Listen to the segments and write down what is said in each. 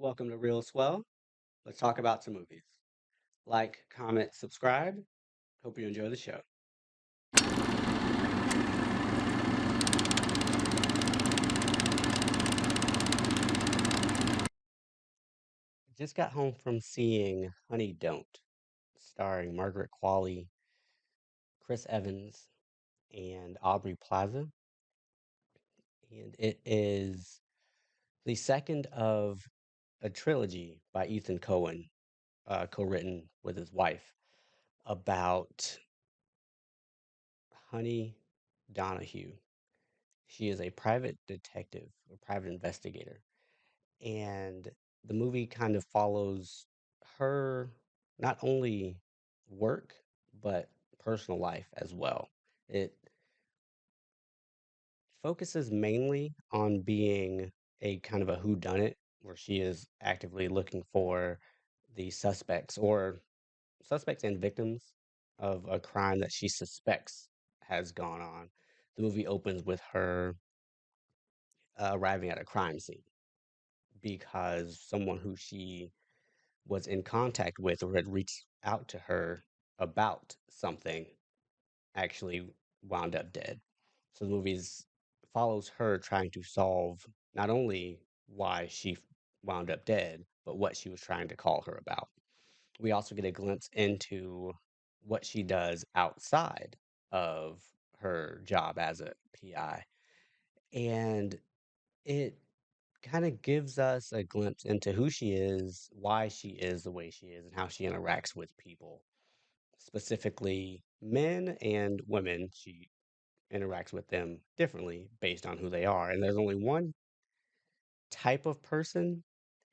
Welcome to Real Swell. Let's talk about some movies. Like, comment, subscribe. Hope you enjoy the show. Just got home from seeing Honey Don't, starring Margaret Qualley, Chris Evans, and Aubrey Plaza. And it is the second of a trilogy by Ethan Cohen, co-written with his wife, about Honey Donahue. She is a private detective, a private investigator, and the movie kind of follows her not only work but personal life as well. It focuses mainly on being a kind of a whodunit where she is actively looking for the suspects and victims of a crime that she suspects has gone on. The movie opens with her arriving at a crime scene because someone who she was in contact with or had reached out to her about something actually wound up dead. So the movie follows her trying to solve not only why she wound up dead, but what she was trying to call her about. We also get a glimpse into what she does outside of her job as a PI. And it kind of gives us a glimpse into who she is, why she is the way she is, and how she interacts with people, specifically men and women. She interacts with them differently based on who they are. And there's only one type of person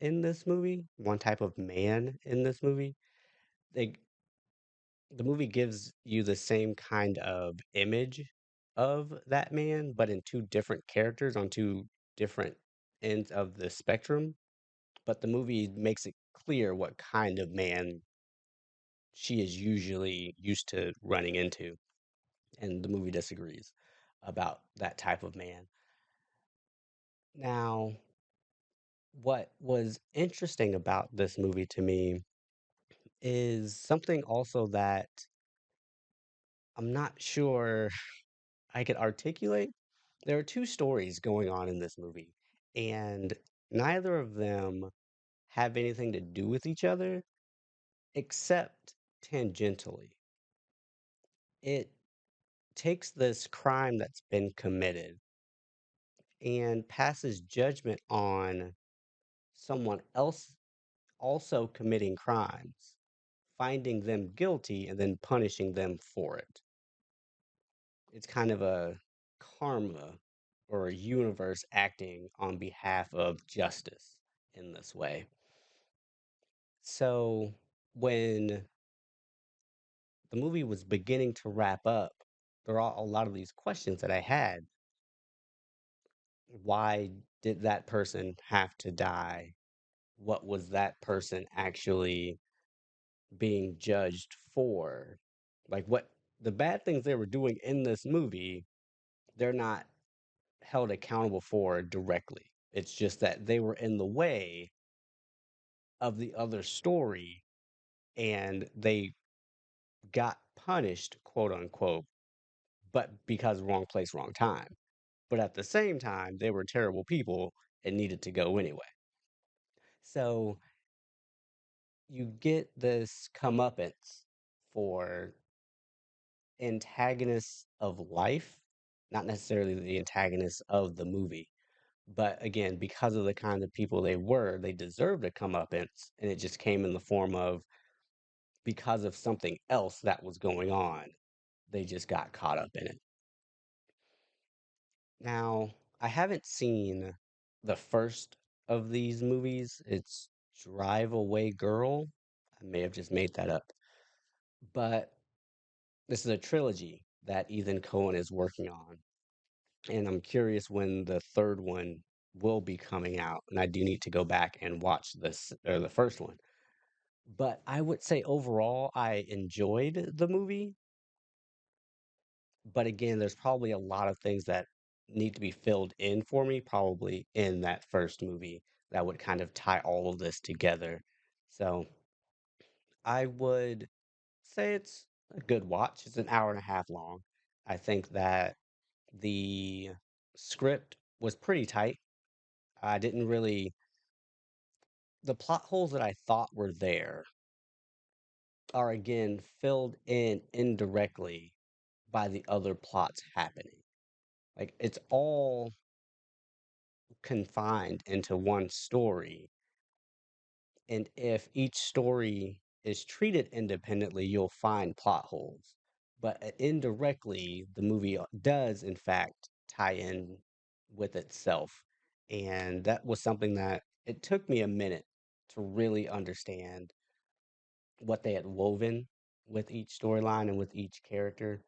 in this movie, one type of man in this movie. They, the movie gives you the same kind of image of that man, but in two different characters on two different ends of the spectrum. But the movie makes it clear what kind of man she is usually used to running into, and the movie disagrees about that type of man. Now, what was interesting about this movie to me is something also that I'm not sure I could articulate. There are two stories going on in this movie, and neither of them have anything to do with each other except tangentially. It takes this crime that's been committed and passes judgment on someone else also committing crimes, finding them guilty and then punishing them for it. It's kind of a karma or a universe acting on behalf of justice in this way. So when the movie was beginning to wrap up, there are a lot of these questions that I had. Why did that person have to die? What was that person actually being judged for? Like, what the bad things they were doing in this movie, they're not held accountable for directly. It's just that they were in the way of the other story and they got punished, quote unquote, but because wrong place, wrong time. But at the same time, they were terrible people and needed to go anyway. So you get this comeuppance for antagonists of life, not necessarily the antagonists of the movie. But again, because of the kind of people they were, they deserved a comeuppance, and it just came in the form of because of something else that was going on, they just got caught up in it. Now, I haven't seen the first of these movies. It's Drive Away Girl. I may have just made that up. But this is a trilogy that Ethan Cohen is working on. And I'm curious when the third one will be coming out. And I do need to go back and watch this or the first one. But I would say overall, I enjoyed the movie. But again, there's probably a lot of things that need to be filled in for me, probably in that first movie that would kind of tie all of this together. So I would say it's a good watch. It's an hour and a half long. I think that the script was pretty tight. I didn't really, the plot holes that I thought were there are again filled in indirectly by the other plots happening. Like it's all confined into one story. And if each story is treated independently, you'll find plot holes. But indirectly, the movie does, in fact, tie in with itself. And that was something that it took me a minute to really understand what they had woven with each storyline and with each character.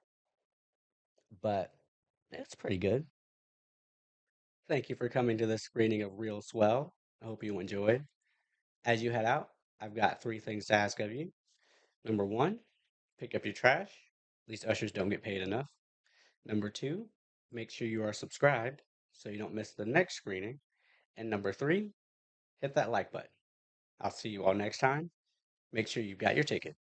But it's pretty good. Thank you for coming to this screening of Real Swell. I hope you enjoyed. As you head out, I've got three things to ask of you. Number one, pick up your trash. These ushers don't get paid enough. Number two, make sure you are subscribed so you don't miss the next screening. And number three, hit that like button. I'll see you all next time. Make sure you've got your ticket.